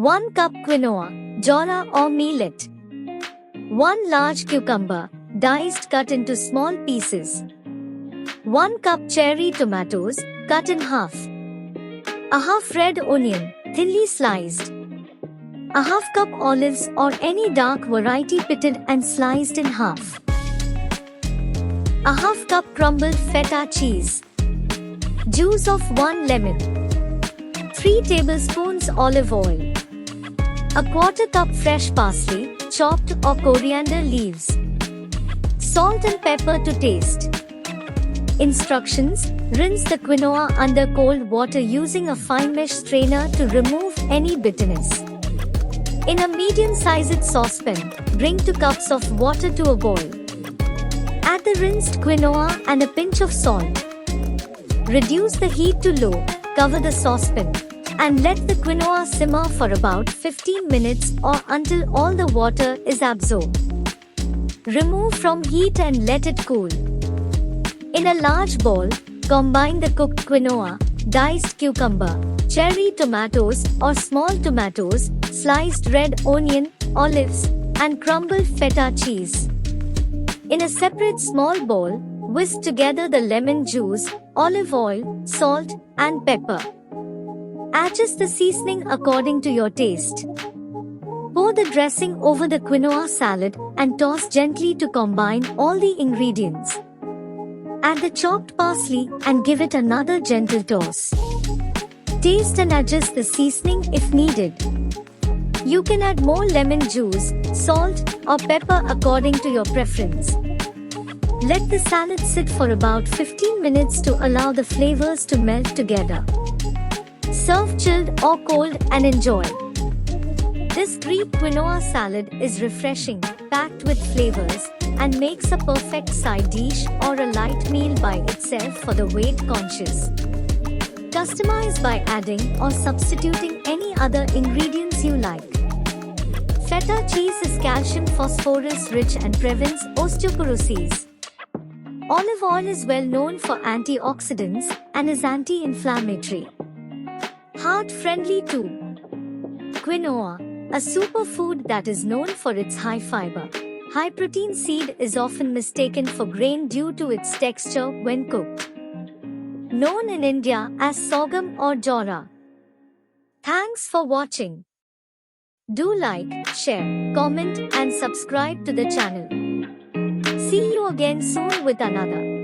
1 cup quinoa, jowra or millet. 1 large cucumber, diced cut into small pieces. 1 cup cherry tomatoes, cut in half. A half red onion, thinly sliced. A half cup olives or any dark variety pitted and sliced in half. A half cup crumbled feta cheese. Juice of 1 lemon. 3 tablespoons olive oil. A quarter cup fresh parsley, chopped or coriander leaves. Salt and pepper to taste. Instructions: rinse the quinoa under cold water using a fine mesh strainer to remove any bitterness. In a medium-sized saucepan, bring 2 cups of water to a boil. Add the rinsed quinoa and a pinch of salt. Reduce the heat to low, cover the saucepan, and let the quinoa simmer for about 15 minutes or until all the water is absorbed. Remove from heat and let it cool. In a large bowl, combine the cooked quinoa, diced cucumber, cherry tomatoes or small tomatoes, sliced red onion, olives, and crumbled feta cheese. In a separate small bowl, whisk together the lemon juice, olive oil, salt, and pepper. Adjust the seasoning according to your taste. Pour the dressing over the quinoa salad and toss gently to combine all the ingredients. Add the chopped parsley and give it another gentle toss. Taste and adjust the seasoning if needed. You can add more lemon juice, salt, or pepper according to your preference. Let the salad sit for about 15 minutes to allow the flavors to melt together. Serve chilled or cold and enjoy. This Greek quinoa salad is refreshing, packed with flavors, and makes a perfect side dish or a light meal by itself for the weight-conscious. Customize by adding or substituting any other ingredients you like. Feta cheese is calcium phosphorus rich and prevents osteoporosis. Olive oil is well known for antioxidants and is anti-inflammatory. Heart-friendly too. Quinoa, a superfood that is known for its high fiber, high protein seed, is often mistaken for grain due to its texture when cooked. Known in India as sorghum or jowra. Thanks for watching. Do like, share, comment and subscribe to the channel. See you again soon with another.